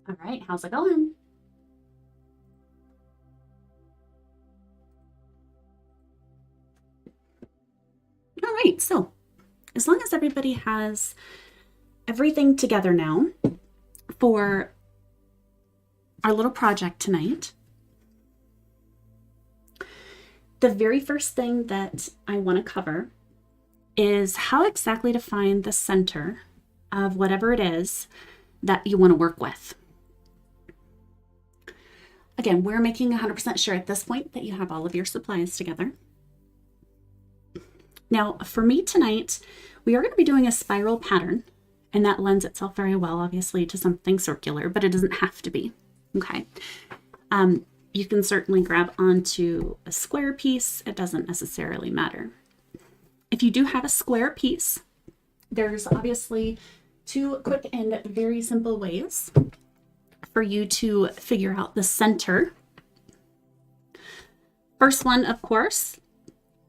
All right, how's it going? All right, so as long as everybody has everything together now for our little project tonight, the very first thing that I want to cover is how exactly to find the center of whatever it is that you want to work with. Again, we're making 100% sure at this point that you have all of your supplies together. Now, for me tonight, we are going to be doing a spiral pattern, and that lends itself very well, obviously, to something circular, but it doesn't have to be. Okay. You can certainly grab onto a square piece. It doesn't necessarily matter. If you do have a square piece, there's obviously two quick and very simple ways for you to figure out the center. First one, of course,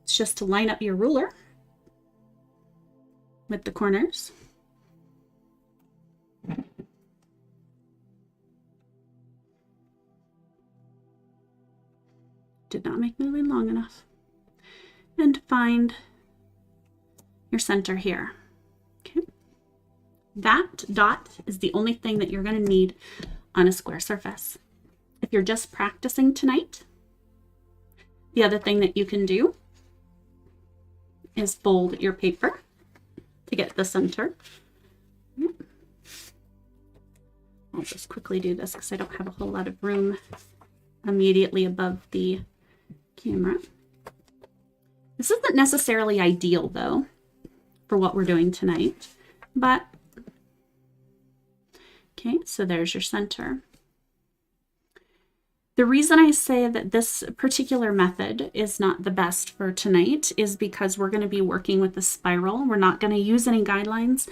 is just to line up your ruler with the corners. Did not make my line long enough. And find your center here. Okay. That dot is the only thing that you're going to need on a square surface. If you're just practicing tonight, the other thing that you can do is fold your paper to get the center. I'll just quickly do this because I don't have a whole lot of room immediately above the camera. This isn't necessarily ideal though for what we're doing tonight, but okay, so there's your center. The reason I say that this particular method is not the best for tonight is because we're going to be working with the spiral. We're not going to use any guidelines,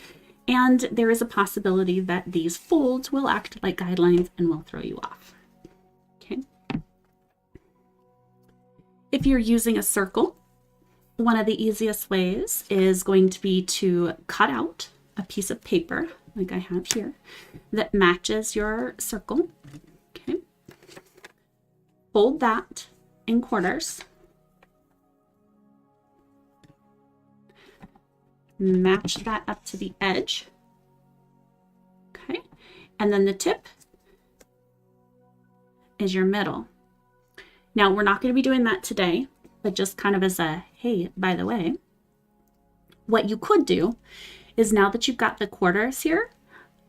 and there is a possibility that these folds will act like guidelines and will throw you off. Okay. If you're using a circle, one of the easiest ways is going to be to cut out a piece of paper, like I have here, that matches your circle. Okay. Fold that in quarters. Match that up to the edge. Okay. And then the tip is your middle. Now, we're not going to be doing that today, but just kind of as a, hey, by the way, what you could do is now that you've got the quarters here,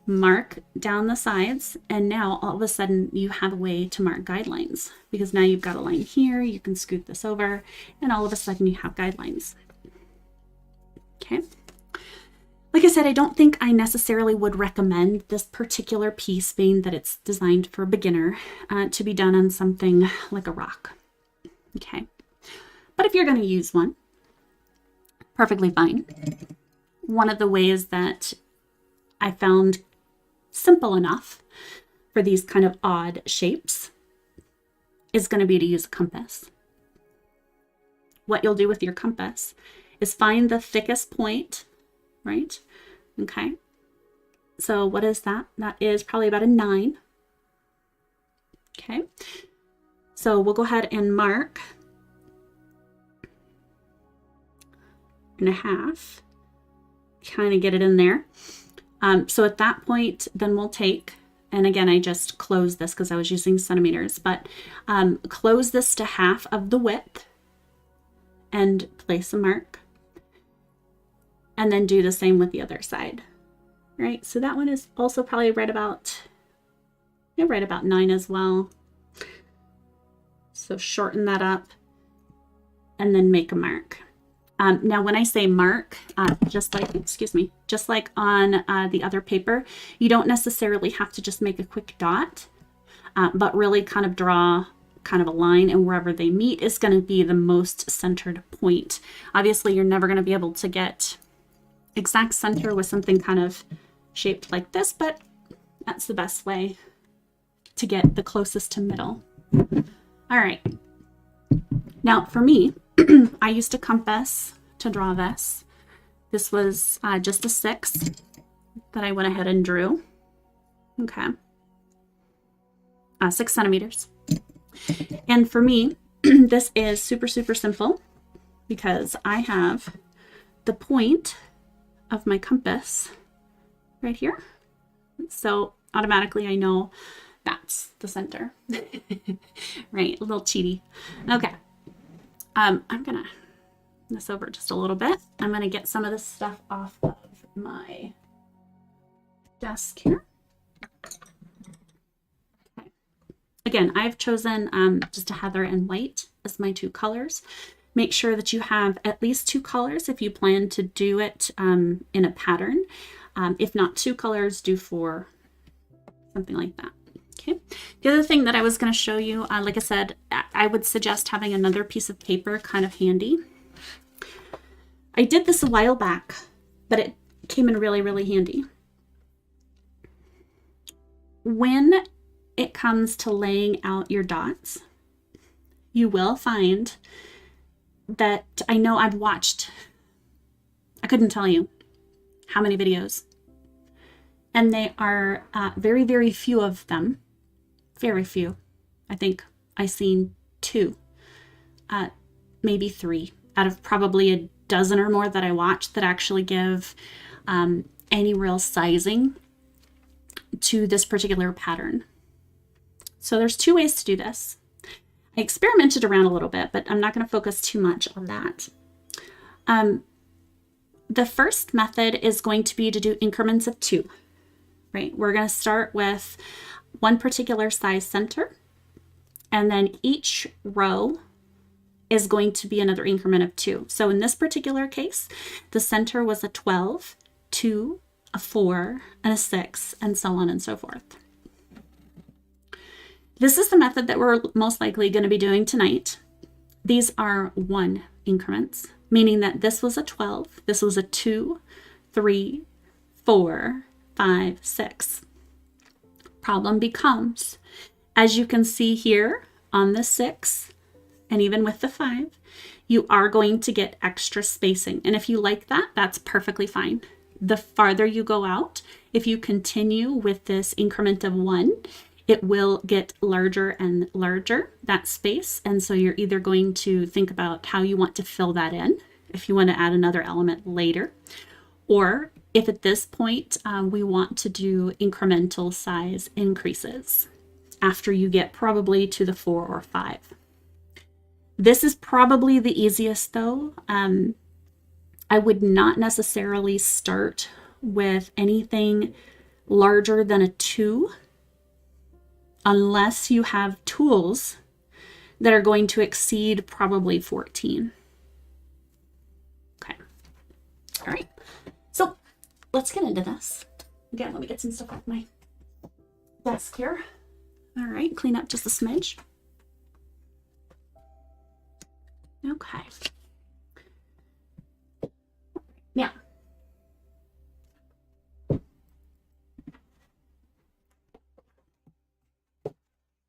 mark down the sides, and now all of a sudden you have a way to mark guidelines because now you've got a line here, you can scoot this over, and all of a sudden you have guidelines. Okay. Like I said, I don't think I necessarily would recommend this particular piece, being that it's designed for a beginner, to be done on something like a rock. Okay. But if you're going to use one, perfectly fine. One of the ways that I found simple enough for these kind of odd shapes is going to be to use a compass. What you'll do with your compass is find the thickest point, right? Okay. So what is that? That is probably about a 9. Okay. So we'll go ahead and mark 1.5. Kind of get it in there. So at that point, then we'll take, and again, I just closed this because I was using centimeters, but close this to half of the width and place a mark. And then do the same with the other side, right? So that one is also probably right about 9 as well. So shorten that up and then make a mark. Now, when I say mark, just like on the other paper, you don't necessarily have to just make a quick dot, but really kind of draw kind of a line, and wherever they meet is going to be the most centered point. Obviously, you're never going to be able to get exact center with something kind of shaped like this, but that's the best way to get the closest to middle. All right. Now, for me, I used a compass to draw this. This was just a 6 that I went ahead and drew. Okay. 6 centimeters. And for me, this is super, super simple because I have the point of my compass right here. So automatically I know that's the center. Right, a little cheaty. Okay. I'm gonna this over just a little bit. I'm gonna get some of this stuff off of my desk here. Okay. Again, I've chosen just a heather and white as my 2 colors. Make sure that you have at least 2 colors if you plan to do it in a pattern. If not 2 colors, do 4, something like that. Okay. The other thing that I was going to show you, like I said, I would suggest having another piece of paper kind of handy. I did this a while back, but it came in really, really handy. When it comes to laying out your dots, you will find that I know I've watched, I couldn't tell you how many videos, and they are very, very few of them. Very few. I think I've seen 2, maybe 3 out of probably a dozen or more that I watch that actually give any real sizing to this particular pattern. So there's 2 ways to do this. I experimented around a little bit, but I'm not going to focus too much on that. The first method is going to be to do increments of 2, right? We're going to start with one particular size center, and then each row is going to be another increment of 2. So in this particular case, the center was a 12, 2, a 4, and a 6, and so on and so forth. This is the method that we're most likely going to be doing tonight. These are 1 increments, meaning that this was a 12, this was a 2, 3, 4, 5, 6. Problem becomes, as you can see here on the 6, and even with the 5, you are going to get extra spacing. And if you like that, that's perfectly fine. The farther you go out, if you continue with this increment of 1, it will get larger and larger, that space. And so you're either going to think about how you want to fill that in, if you want to add another element later, or if at this point we want to do incremental size increases after you get probably to the 4 or 5. This is probably the easiest though. I would not necessarily start with anything larger than a 2 unless you have tools that are going to exceed probably 14. Okay. All right. So let's get into this. Again, let me get some stuff off my desk here. All right, clean up just a smidge. Okay. Now, let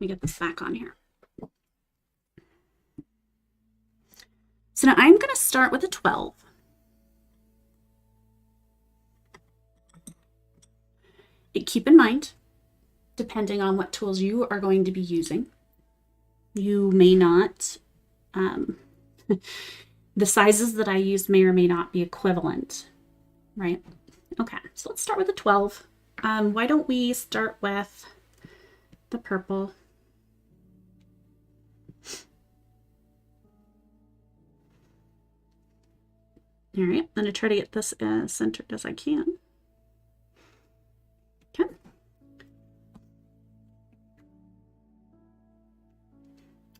me get this back on here. So now I'm going to start with a 12. Keep in mind, depending on what tools you are going to be using, you may not, the sizes that I use may or may not be equivalent, right? Okay, so let's start with a 12. Why don't we start with the purple? All right, I'm going to try to get this as centered as I can. Okay.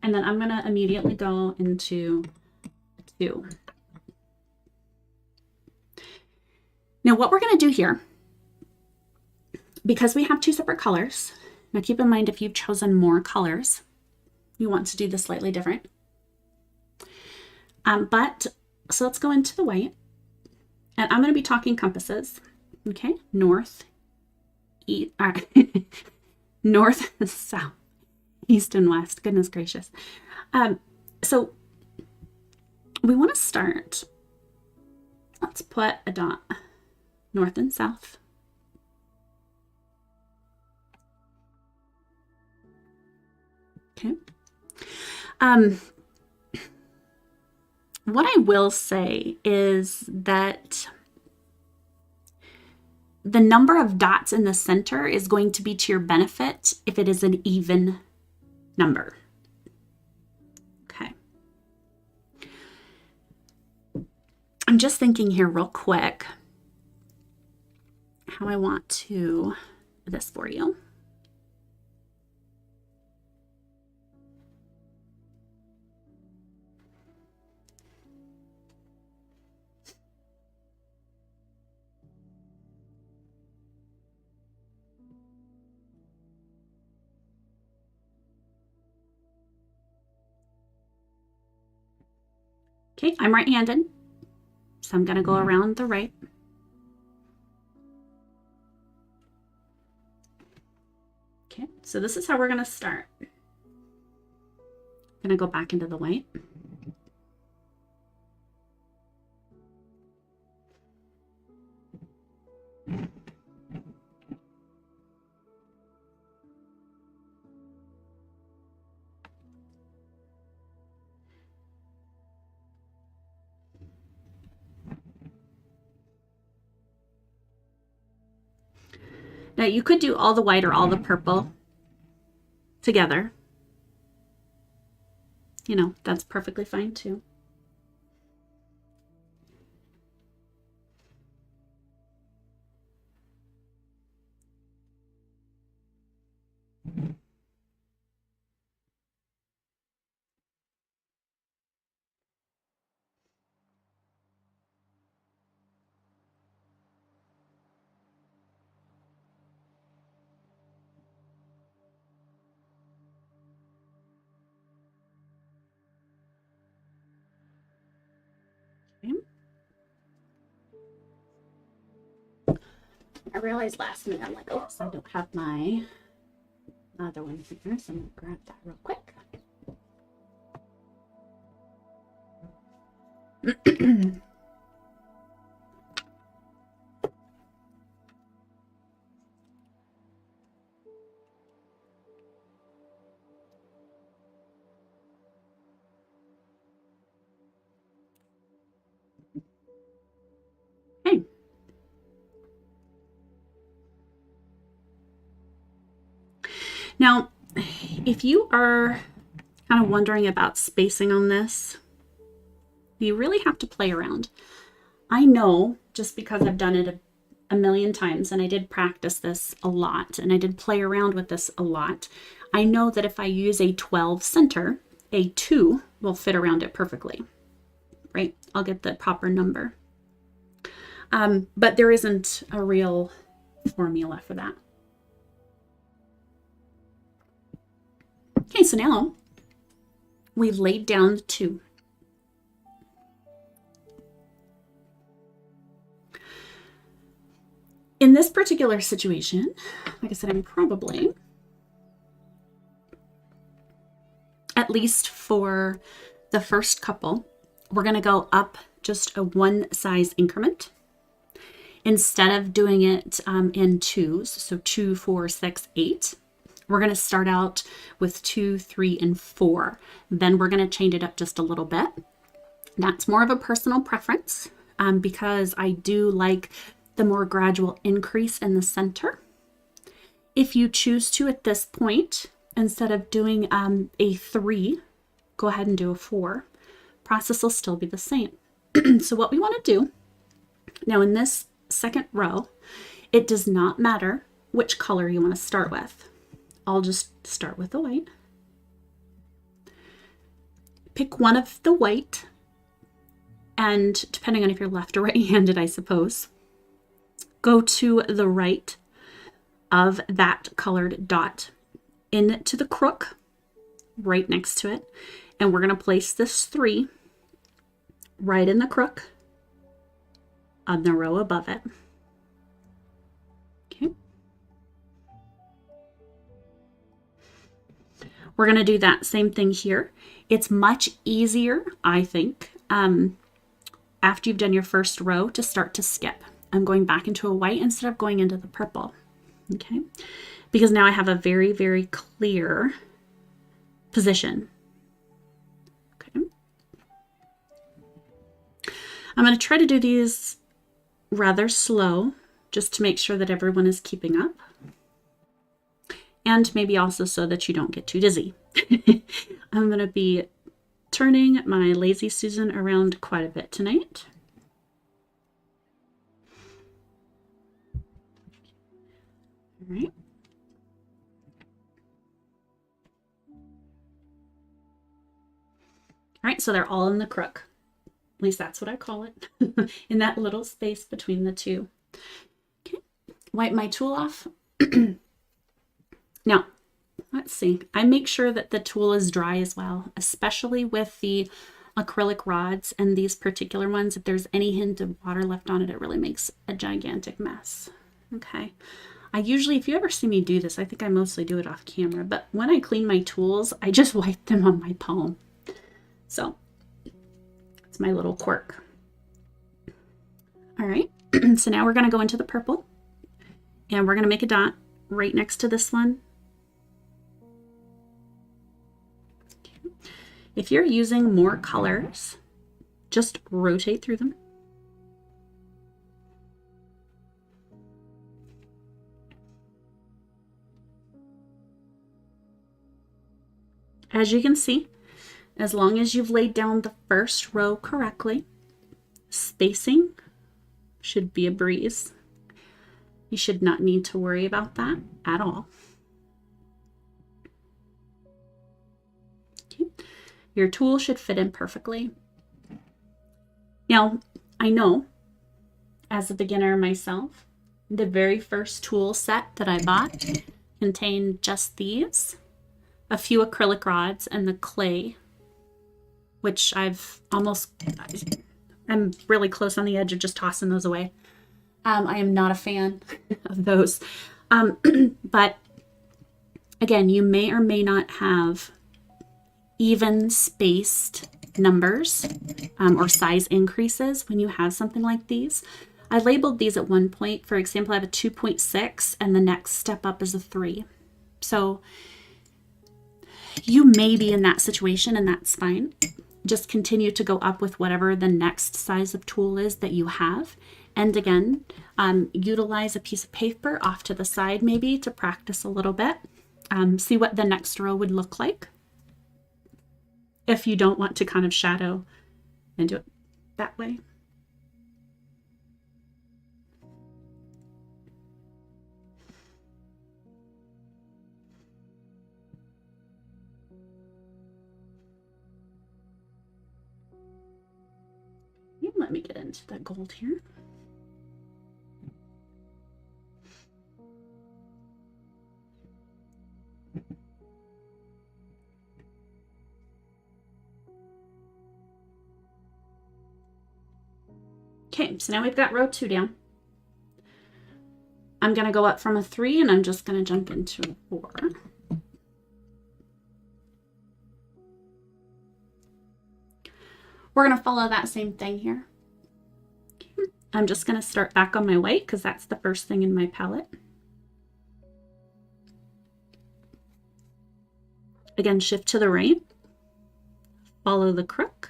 And then I'm going to immediately go into 2. Now what we're going to do here, because we have 2 separate colors, now keep in mind if you've chosen more colors, you want to do this slightly different. So let's go into the white, and I'm going to be talking compasses, okay? North, east, north, south, east, and west. Goodness gracious. So we want to start, let's put a dot north and south. What I will say is that the number of dots in the center is going to be to your benefit if it is an even number. Okay. I'm just thinking here real quick how I want to do this for you. Okay, I'm right-handed, so I'm going to go around the right. Okay, so this is how we're going to start. I'm going to go back into the white. Now you could do all the white or all the purple together. You know, that's perfectly fine too. Okay. I realized last minute, I'm like, oops, I don't have my other one here, so I'm going to grab that real quick. Okay. Now, if you are kind of wondering about spacing on this, you really have to play around. I know, just because I've done it a million times, and I did practice this a lot, and I did play around with this a lot, I know that if I use a 12 center, a 2 will fit around it perfectly, right? I'll get the proper number. But there isn't a real formula for that. Okay, so now we've laid down the 2. In this particular situation, like I said, I'm probably, at least for the first couple, we're going to go up just a 1 size increment. Instead of doing it in 2s, so 2, 4, 6, 8, we're going to start out with 2, 3, and 4. Then we're going to change it up just a little bit. That's more of a personal preference because I do like the more gradual increase in the center. If you choose to, at this point, instead of doing a 3, go ahead and do a 4. Process will still be the same. So what we want to do now in this second row, it does not matter which color you want to start with. I'll just start with the white. Pick one of the white, and depending on if you're left or right-handed, I suppose, go to the right of that colored dot into the crook right next to it, and we're going to place this 3 right in the crook on the row above it. Okay. We're going to do that same thing here. It's much easier, I think, after you've done your first row to start to skip. I'm going back into a white instead of going into the purple, okay? Because now I have a very, very clear position. I'm going to try to do these rather slow just to make sure that everyone is keeping up. And maybe also so that you don't get too dizzy. I'm going to be turning my Lazy Susan around quite a bit tonight. All right. All right, so they're all in the crook. At least that's what I call it, in that little space between the two. Okay, wipe my tool off. Now, let's see. I make sure that the tool is dry as well, especially with the acrylic rods and these particular ones. If there's any hint of water left on it, it really makes a gigantic mess. Okay. I usually, if you ever see me do this, I think I mostly do it off camera, but when I clean my tools, I just wipe them on my palm. So it's my little quirk. All right. So now we're going to go into the purple and we're going to make a dot right next to this one. If you're using more colors, just rotate through them. As you can see, as long as you've laid down the first row correctly, spacing should be a breeze. You should not need to worry about that at all. Okay. Your tool should fit in perfectly. Now, I know, as a beginner myself, the very first tool set that I bought contained just these, a few acrylic rods, and the clay, which I'm really close on the edge of just tossing those away. I am not a fan of those. But again, you may or may not have even spaced numbers or size increases when you have something like these. I labeled these at one point. For example, I have a 2.6 and the next step up is a 3. So you may be in that situation and that's fine. Just continue to go up with whatever the next size of tool is that you have. And again, utilize a piece of paper off to the side maybe to practice a little bit. See what the next row would look like if you don't want to kind of shadow and do it that way. Let me get into that gold here. Okay, so now we've got row 2 down. I'm going to go up from a 3 and I'm just going to jump into a 4. We're going to follow that same thing here. Okay. I'm just going to start back on my white because that's the first thing in my palette. Again, shift to the right, follow the crook.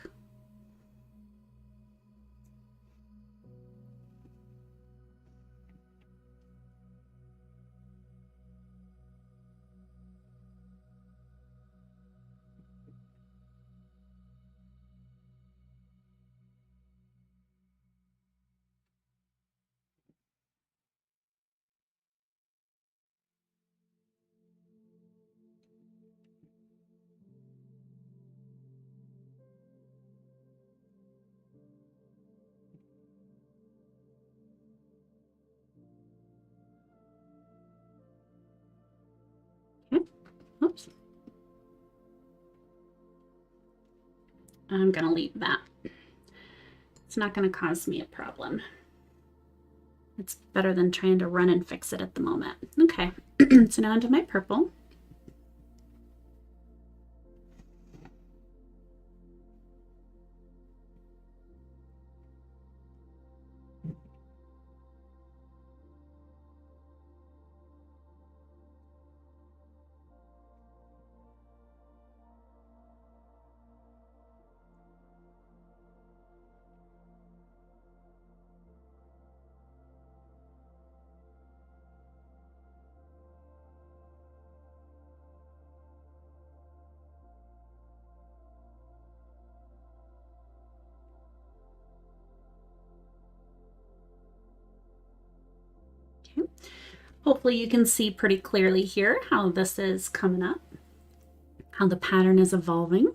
Okay. Oops. I'm going to leave that. It's not going to cause me a problem. It's better than trying to run and fix it at the moment. Okay, so now into my purple. Okay. Hopefully you can see pretty clearly here how this is coming up, how the pattern is evolving.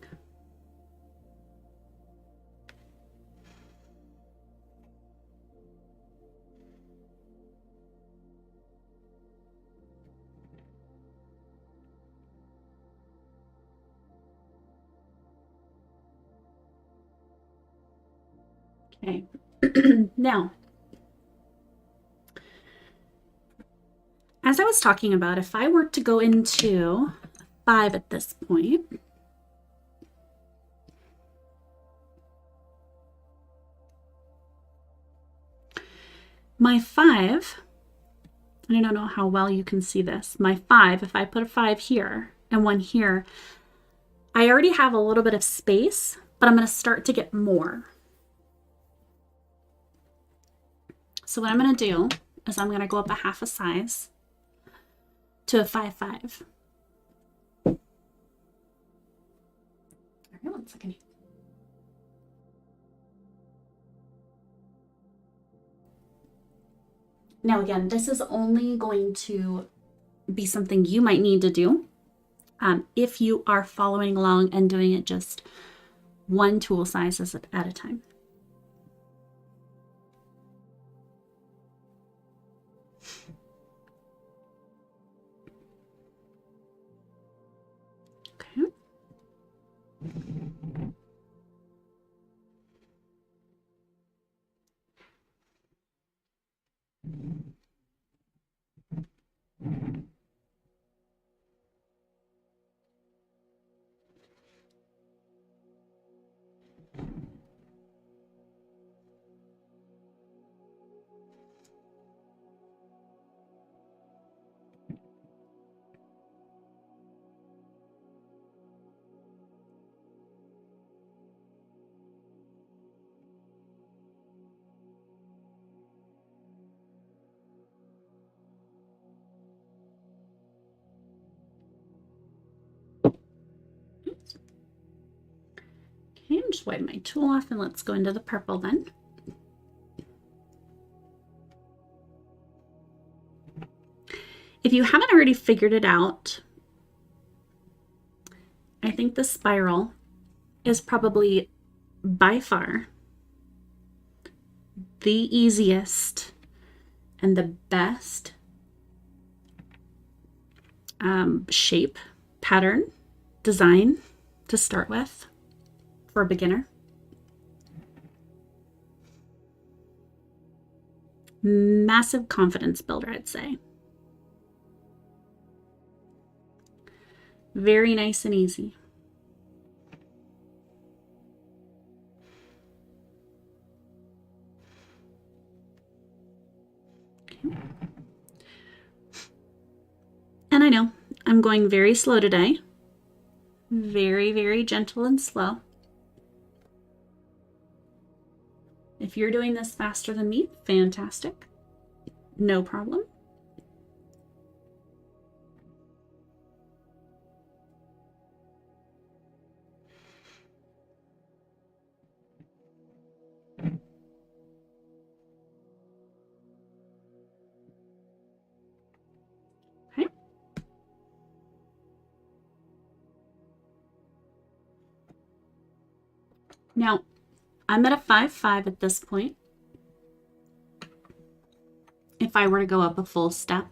Okay. Now, as I was talking about, if I were to go into 5 at this point, my 5, I don't know how well you can see this, my 5, if I put a 5 here and one here, I already have a little bit of space, but I'm going to start to get more. So what I'm going to do is I'm going to go up a half a size to a 5-5. Okay, one second. Now again, this is only going to be something you might need to do if you are following along and doing it just one tool size at a time. Okay. Okay, just wipe my tool off and let's go into the purple then. If you haven't already figured it out, I think the spiral is probably by far the easiest and the best shape, pattern, design to start with for a beginner. Massive confidence builder, I'd say. Very nice and easy. Okay. And I know I'm going very slow today. Very, very gentle and slow. If you're doing this faster than me, fantastic. No problem. Okay. Now, I'm at a 5-5 at this point. If I were to go up a full step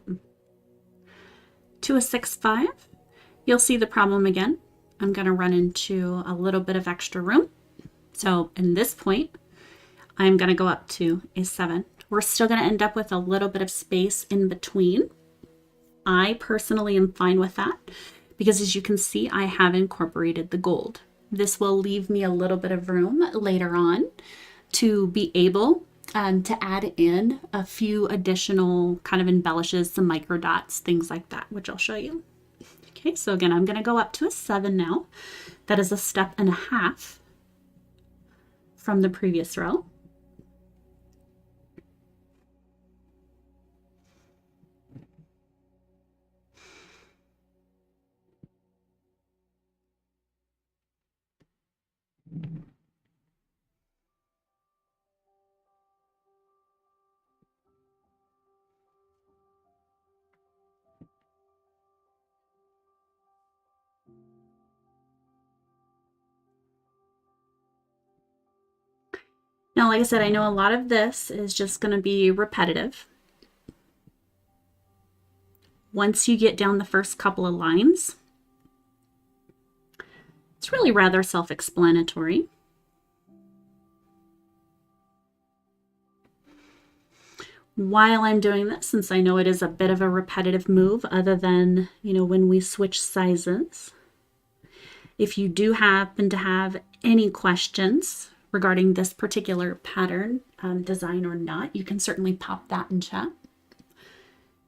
to a 6-5, you'll see the problem again. I'm going to run into a little bit of extra room. So in this point, I'm going to go up to a 7. We're still going to end up with a little bit of space in between. I personally am fine with that because as you can see, I have incorporated the gold. This will leave me a little bit of room later on to be able to add in a few additional kind of embellishes, some micro dots, things like that, which I'll show you. Okay, so again, I'm going to go up to a 7 now. That is a step and a half from the previous row. Now, like I said, I know a lot of this is just going to be repetitive. Once you get down the first couple of lines, it's really rather self-explanatory. While I'm doing this, since I know it is a bit of a repetitive move, other than, when we switch sizes, if you do happen to have any questions regarding this particular pattern, design or not, you can certainly pop that in chat.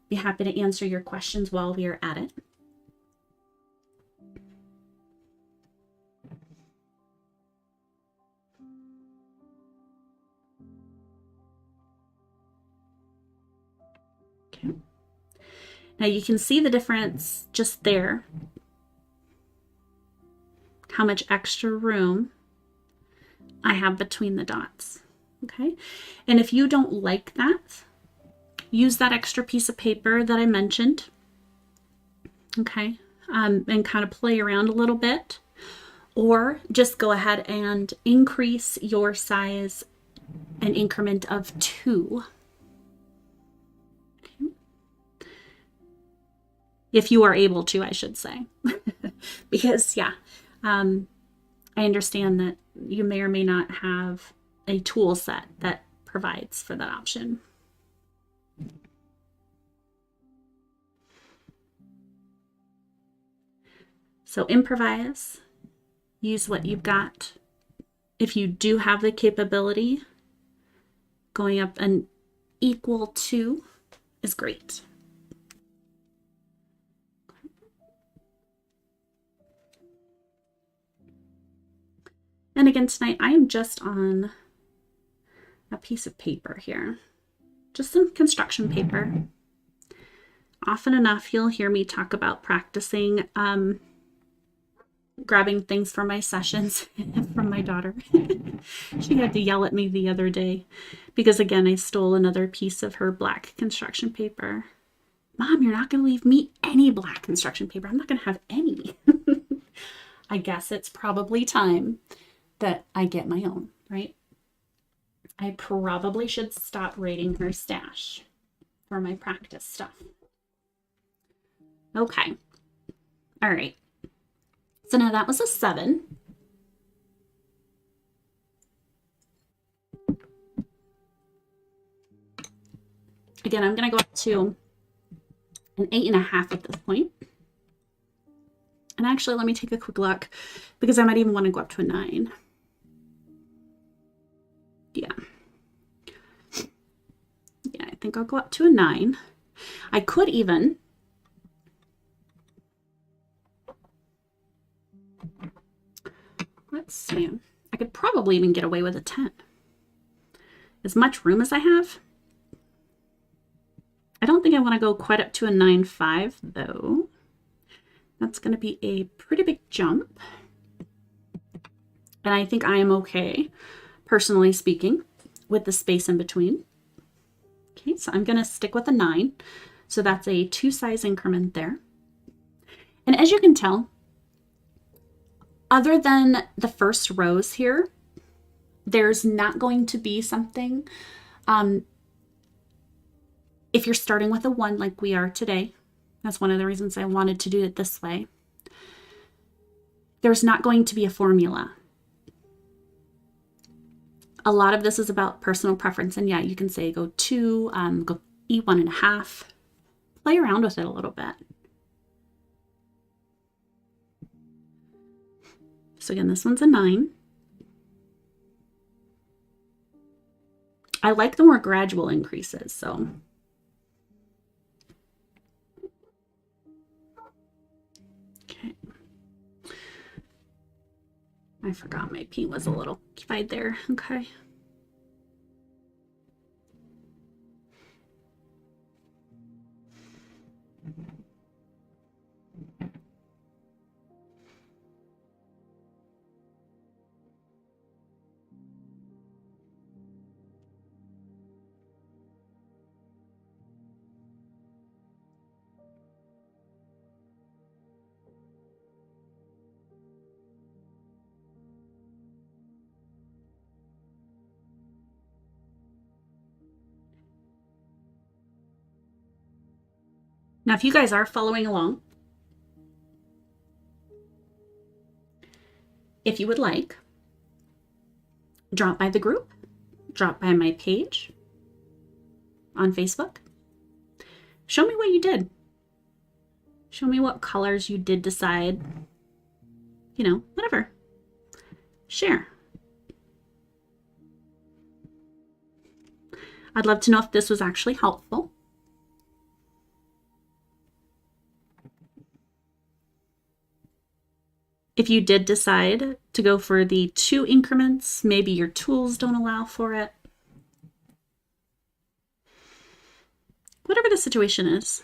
Be happy to answer your questions while we are at it. Okay. Now you can see the difference just there, how much extra room I have between the dots. Okay, and if you don't like that, use that extra piece of paper that I mentioned. Okay, and kind of play around a little bit, or just go ahead and increase your size an increment of 2. Okay. If you are able to, I should say. Because yeah, I understand that you may or may not have a tool set that provides for that option. So improvise, use what you've got. If you do have the capability, going up an equal to is great. And again, tonight I am just on a piece of paper here, just some construction paper. Often enough, you'll hear me talk about practicing grabbing things for my sessions from my daughter. She had to yell at me the other day because, again, I stole another piece of her black construction paper. Mom, you're not going to leave me any black construction paper. I'm not going to have any. I guess it's probably time that I get my own, right? I probably should stop raiding her stash for my practice stuff. Okay. All right. So now that was a 7. Again, I'm going to go up to an 8.5 at this point. And actually, let me take a quick look because I might even want to go up to a 9. Yeah. Yeah, I think I'll go up to a 9. I could even let's see. I could probably even get away with a 10. As much room as I have. I don't think I want to go quite up to a 9.5 though. That's going to be a pretty big jump. And I think I am okay, personally speaking, with the space in between. Okay, so I'm going to stick with a 9. So that's a 2 size increment there. And as you can tell, other than the first rows here, there's not going to be something, if you're starting with a 1 like we are today, that's one of the reasons I wanted to do it this way, there's not going to be a formula. A lot of this is about personal preference, and yeah, you can say go 2, go E1.5, play around with it a little bit. So again, this one's a 9. I like the more gradual increases, so. Okay. I forgot my P was a little occupied there. Okay. Now, if you guys are following along, if you would like, drop by the group, drop by my page on Facebook. Show me what you did. Show me what colors you did decide, you know, whatever. Share. I'd love to know if this was actually helpful. If you did decide to go for the 2 increments, maybe your tools don't allow for it. Whatever the situation is.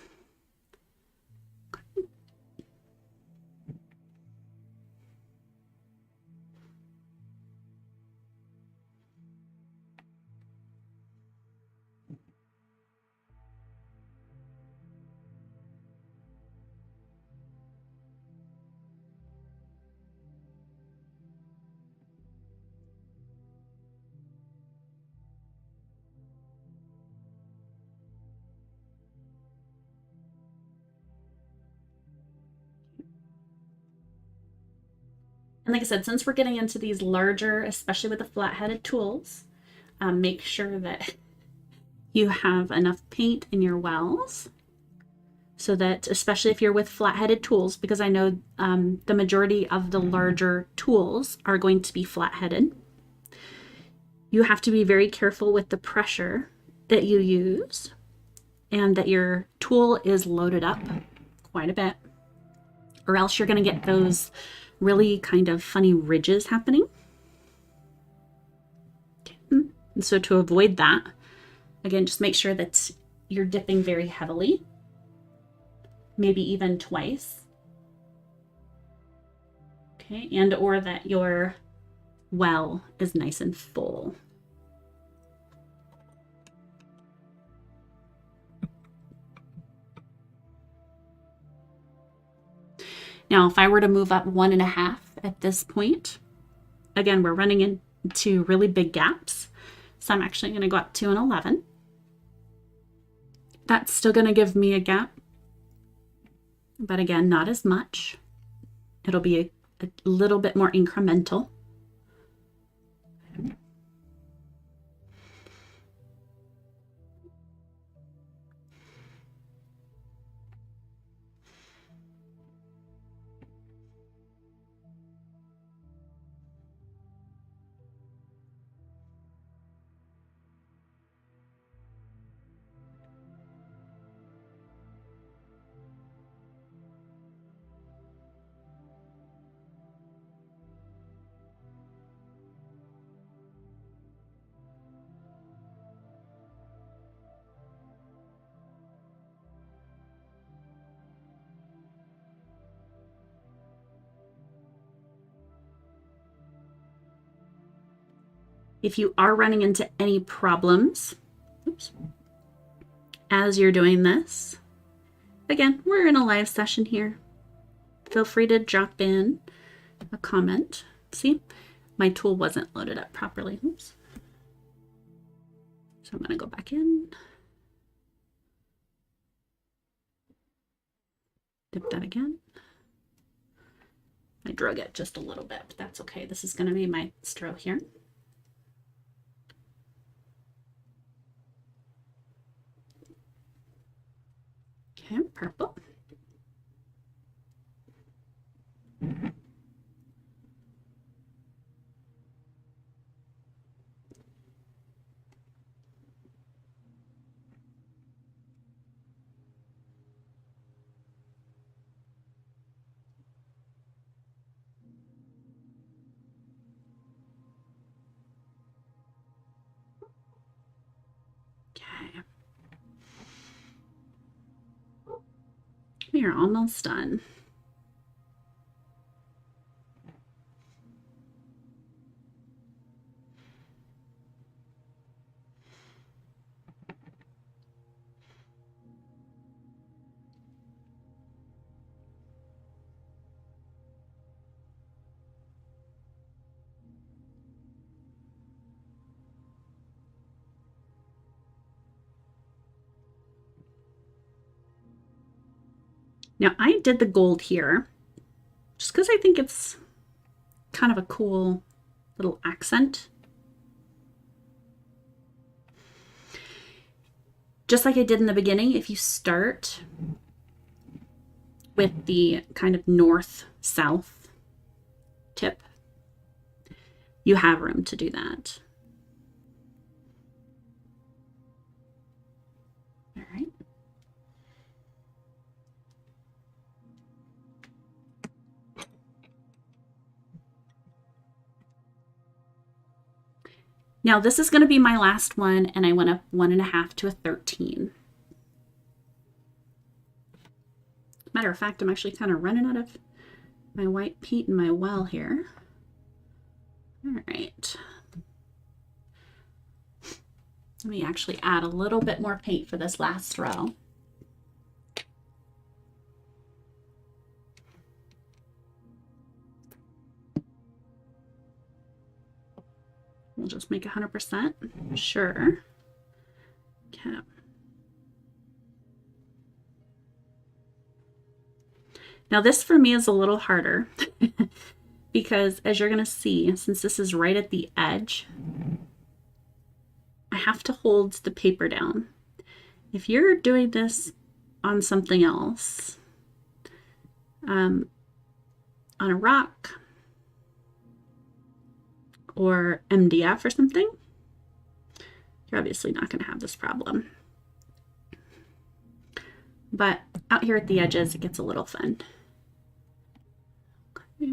And like I said, since we're getting into these larger, especially with the flat-headed tools, make sure that you have enough paint in your wells so that, especially if you're with flat-headed tools, because I know the majority of the larger tools are going to be flat-headed, you have to be very careful with the pressure that you use and that your tool is loaded up quite a bit, or else you're going to get those really kind of funny ridges happening. Okay. And so to avoid that, again, just make sure that you're dipping very heavily, maybe even twice. Okay, and or that your well is nice and full. Now, if I were to move up 1.5 at this point, again, we're running into really big gaps. So I'm actually going to go up to an 11. That's still going to give me a gap, but again, not as much. It'll be a little bit more incremental. If you are running into any problems, as you're doing this, again, we're in a live session here. Feel free to drop in a comment. See, my tool wasn't loaded up properly. Oops. So I'm going to go back in. Dip that again. I drug it just a little bit, but that's okay. This is going to be my stroke here. Okay, purple. Okay. We are almost done. Now I did the gold here just because I think it's kind of a cool little accent. Just like I did in the beginning, if you start with the kind of north-south tip, you have room to do that. All right. Now this is going to be my last one, and I went up 1.5 to a 13. Matter of fact, I'm actually kind of running out of my white paint in my well here. All right. Let me actually add a little bit more paint for this last row. We'll just make 100% sure. Okay. Now this for me is a little harder because as you're going to see, since this is right at the edge, I have to hold the paper down. If you're doing this on something else, on a rock or MDF or something, you're obviously not going to have this problem. But out here at the edges, it gets a little fun. Okay.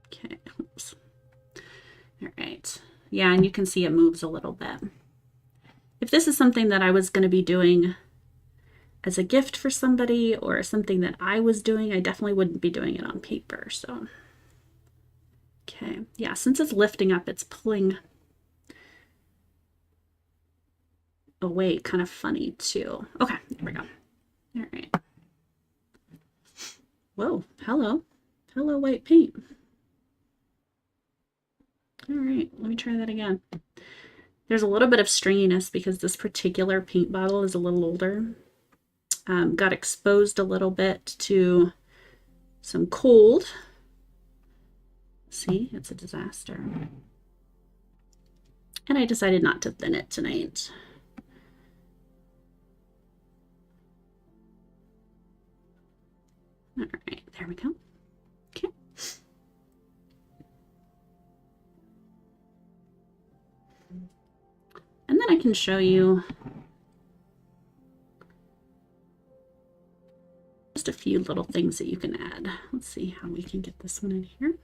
Okay, oops. All right. Yeah, and you can see it moves a little bit. If this is something that I was going to be doing as a gift for somebody or something that I was doing, I definitely wouldn't be doing it on paper. So, okay. Yeah, since it's lifting up, it's pulling away kind of funny too. Okay, there we go. All right. Whoa, hello. Hello, white paint. All right, let me try that again. There's a little bit of stringiness because this particular paint bottle is a little older. Got exposed a little bit to some cold. See, it's a disaster. And I decided not to thin it tonight. All right, there we go. Okay. And then I can show you just a few little things that you can add. Let's see how we can get this one in here.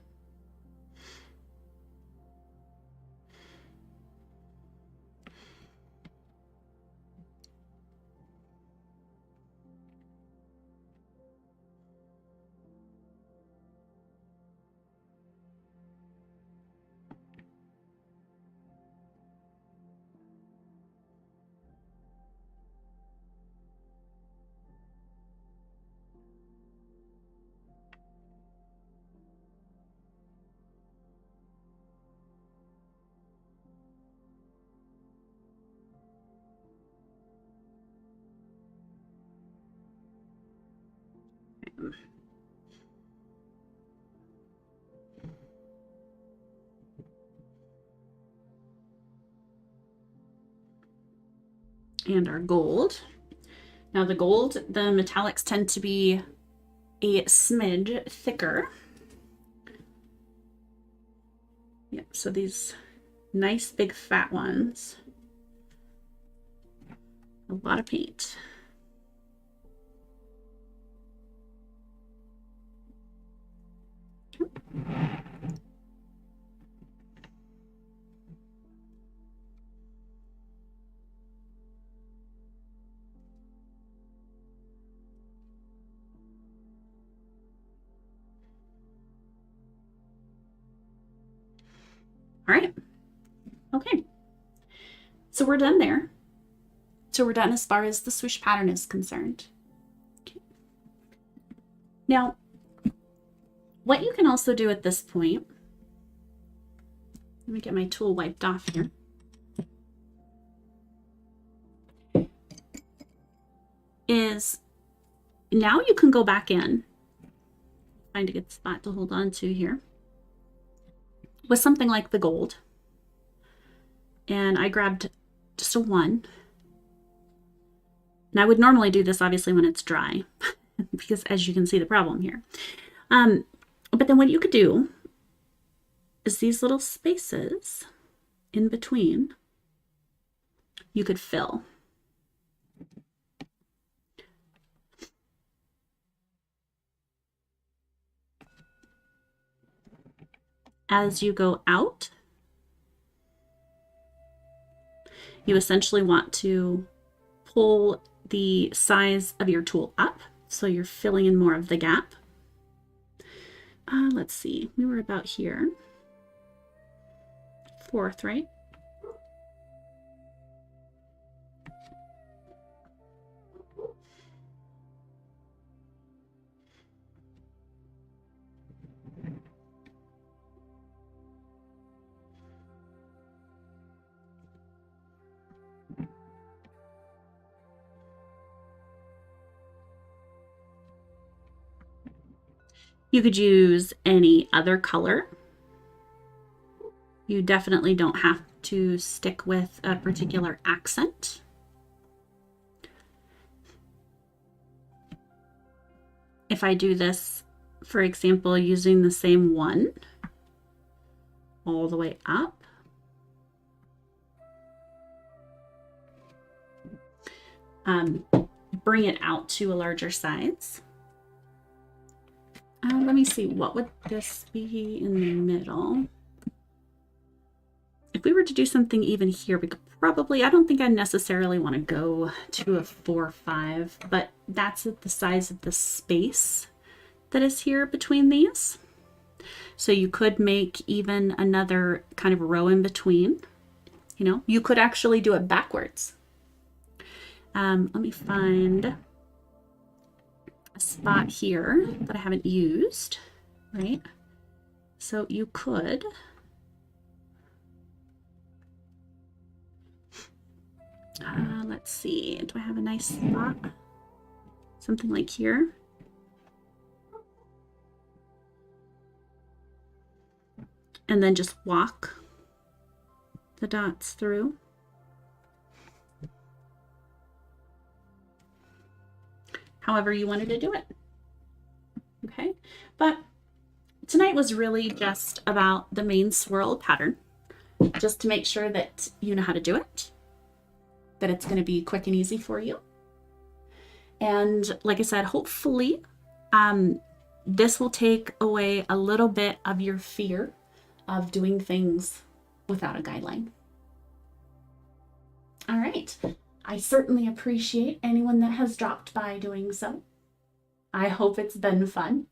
And our gold. Now the gold, the metallics tend to be a smidge thicker. Yep, so these nice big fat ones. A lot of paint. All right. Okay. So we're done there. So we're done as far as the swoosh pattern is concerned. Okay. Now, what you can also do at this point Let me get my tool wiped off here. Is now you can go back in, find a good spot to hold on to here, with something like the gold. And I grabbed just a 1. And I would normally do this obviously when it's dry, because as you can see the problem here. But then what you could do is these little spaces in between, you could fill. As you go out, you essentially want to pull the size of your tool up so you're filling in more of the gap. Let's see, we were about here. 4th, right? You could use any other color. You definitely don't have to stick with a particular accent. If I do this, for example, using the same 1 all the way up, bring it out to a larger size. Let me see, what would this be in the middle? If we were to do something even here, we could probably, I don't think I necessarily want to go to a 4 or 5, but that's the size of the space that is here between these. So you could make even another kind of row in between. You know, you could actually do it backwards. Let me find a spot here that I haven't used, right? So you could let's see, do I have a nice spot? Something like here. And then just walk the dots through. However you wanted to do it. Okay, but tonight was really just about the main swirl pattern, just to make sure that you know how to do it, that it's going to be quick and easy for you. And like I said, hopefully this will take away a little bit of your fear of doing things without a guideline. All right. I certainly appreciate anyone that has dropped by doing so. I hope it's been fun.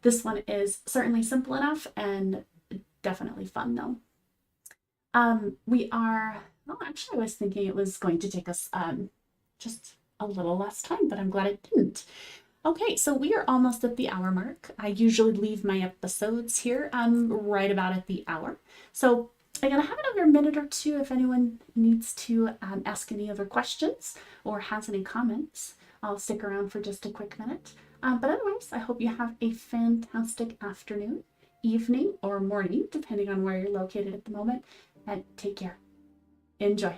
This one is certainly simple enough and definitely fun though. Well, actually I was thinking it was going to take us just a little less time, but I'm glad it didn't. Okay, so we are almost at the hour mark. I usually leave my episodes here right about at the hour. So I'm going to have another minute or two if anyone needs to ask any other questions or has any comments. I'll stick around for just a quick minute. But otherwise, I hope you have a fantastic afternoon, evening, or morning, depending on where you're located at the moment. And take care. Enjoy.